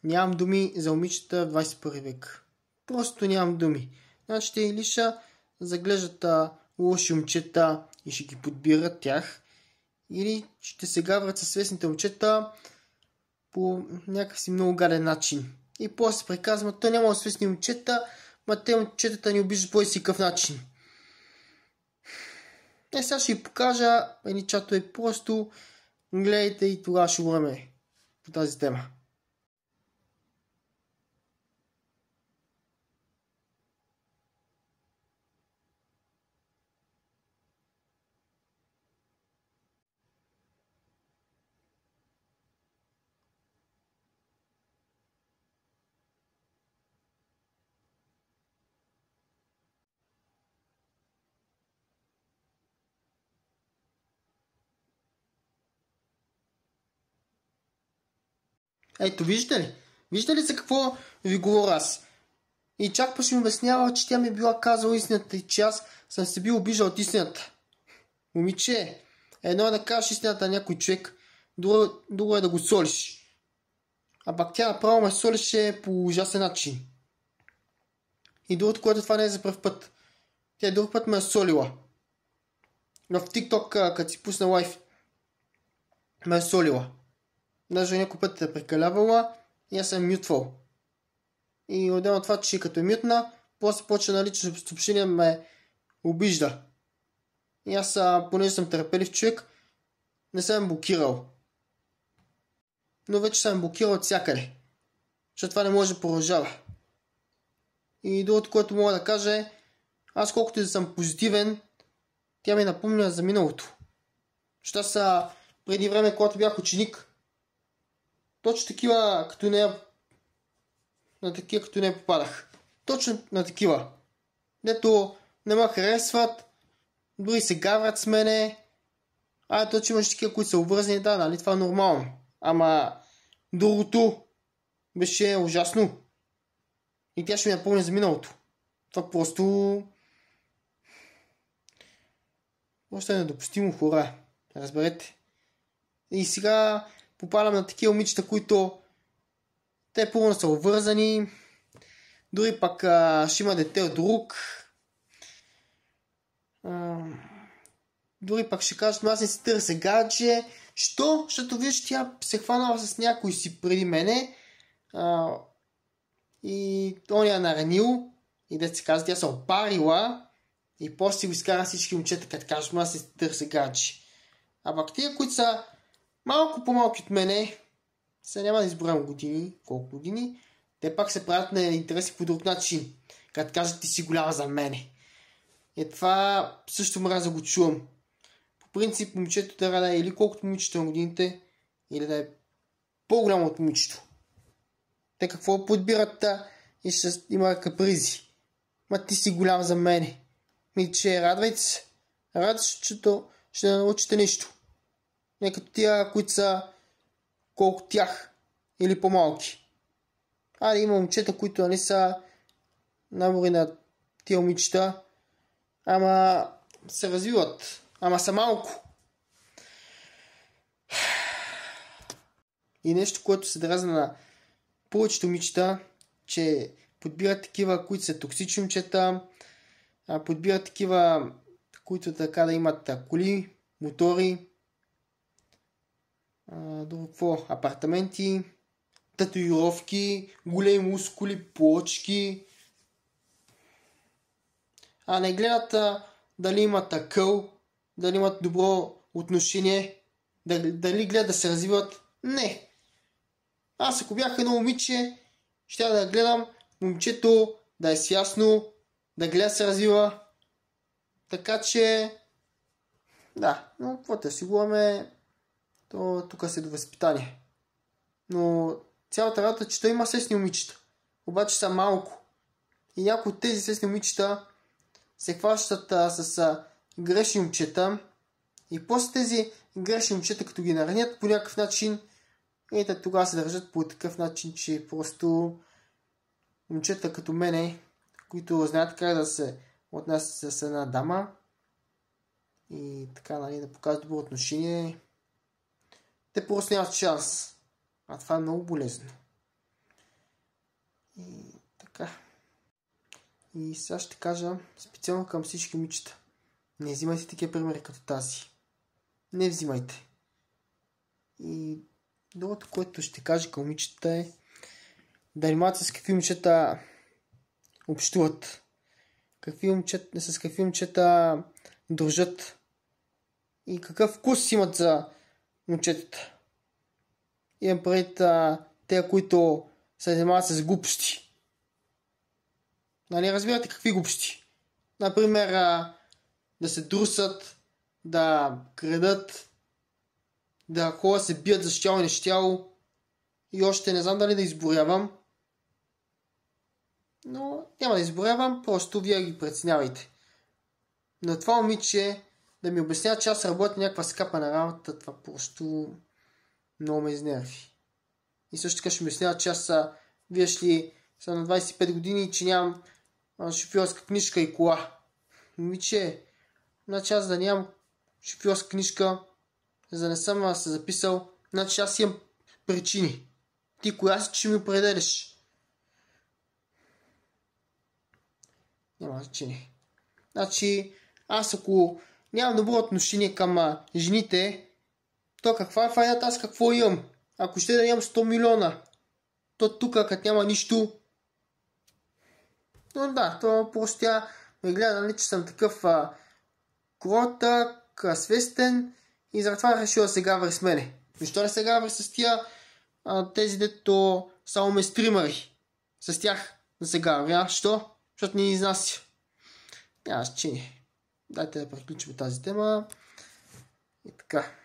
Нямам думи за момичета в 21 век. Просто нямам думи. Значи те или ще заглеждат лоши момчета и ще ги подбират тях, или ще се гаврат със свестните момчета по някакъв си много гаден начин. И после се приказват, той няма свестни момчета, ма те момчетата ни обиждат по си къв начин. Сега ще ви покажа едни чатове, просто гледайте и тогава ще говорим по тази тема. Ето, виждате ли? Виждате ли за какво ви говоря аз? И чак па ще ми обяснява, че тя ми е била казала истината и че аз съм се бил обиждал от истината. Момиче, едно е да кажеш истината на някой човек, друго е да го солиш. А пак тя направо ме солише по ужасен начин. И другото, което това не е за пръв път. Тя друг път ме е солила. В TikTok, като си пусна лайф, ме е солила. Даже някой път е прекалявала и аз съм мютвал. И отделно това, че като е мютна, после почва на лично съобщение ме обижда. И аз, понеже съм търпелив човек, не съм блокирал. Но вече съм блокирал от всякъде. Защото това не може да продължава. И другото, което мога да кажа е, аз колкото и да съм позитивен, тя ми напомня за миналото. Защото аз преди време, когато бях ученик, точно такива като нея попадах. Точно на такива. Дето не ме харесват, дори се гаврят с мене. Точно имаш такива, които са обвързани, да, нали, това е нормално. Ама другото беше ужасно. И тя ще ми напомня за миналото. Това просто е недопустимо, хора. Разберете. И сега попадам на такива момичета, които те пълно са обвързани. Дори пак ще има дете от друг. Дори пак ще кажат, но аз не си търся гадже. Що? Защото виж, тя се хванала с някой си преди мене. И он я наранил. И да се казва, тя се опарила. И после си го изкара всички момчета, като кажат, аз не си търся гадже. А пак тия, които са малко по-малки от мене, сега няма да изборям години, колко години, те пак се правят на интереси по друг начин. Като кажат, ти си голяма за мене. Това също мраза го чувам. По принцип, момичето трябва да е или колкото момичето на годините, или да е по-голямо от момичето. Те какво подбират и ще има капризи. Ма ти си голям за мене. Че радвайте се. Радвайте се, че ще научите нещо. Не като тия, които са колко тях или по-малки. Има момчета, които не са набори на тия момичета, ама се развиват, ама са малко. И нещо, което се дразна на повечето момичета, че подбират такива, които са токсични момчета, подбират такива, които така да имат коли, мотори, апартаменти, татуировки, големи мускули, плочки. Не гледат дали имат акъл, дали имат добро отношение, дали гледат да се развиват. Не. Аз ако бях едно момиче, ще да гледам момчето да е свясно, да гледа се развива. Така че, да, но какво си говорим, то тук се до възпитание. Но цялата работа, че той има сестни момичета. Обаче са малко. И някои от тези сестни момичета се хващат с грешни момчета. И после тези грешни момчета, като ги наранят по някакъв начин, тогава се държат по такъв начин, че просто момчета като мене, които знаят как да се отнасят с една дама и така, нали, да показват добро отношение, те просто нямат шанс. А това е много болезнено. И така. И сега ще кажа специално към всички момичета. Не взимайте такива примери като тази. Не взимайте. И другото, което ще кажа към момичета е да внимавате с какви момчета общуват. С какви момчета дружат. И какъв вкус имат за момчетата. Имам предвид те, които се занимават с глупости. Нали, разбирате какви глупости? Например, да се друсат, да крадат, да ходят се бият за щяло и нещяло. И още не знам дали да изборявам. Но няма да изборявам, просто вие ги преценявайте. Но това момиче да ми обяснява, че аз работя някаква скапана работа, това просто много ме изнерви. И също така ще обяснява, че аз виж ли съм на 25 години и че нямам шофьорска книжка и кола. Момиче, значи аз да нямам шофьорска книжка, за да не съм се записал, значи аз имам причини. Ти коя си, че ще ми определиш? Няма значение. Значи, аз ако нямам добро отношение към жените, то каква е файната, аз какво имам? Ако ще да имам 100 милиона, то тук, като няма нищо. Но да, то просто тя ме гледа, нали, че съм такъв кротък, свестен и затова решила да се гаври с мене. Защо не се гаври с тия тези, дето само ме стримари? С тях да се гаври, а? Що? Защото ни изнася. Няма значение. Дайте да приключим тази тема. И така.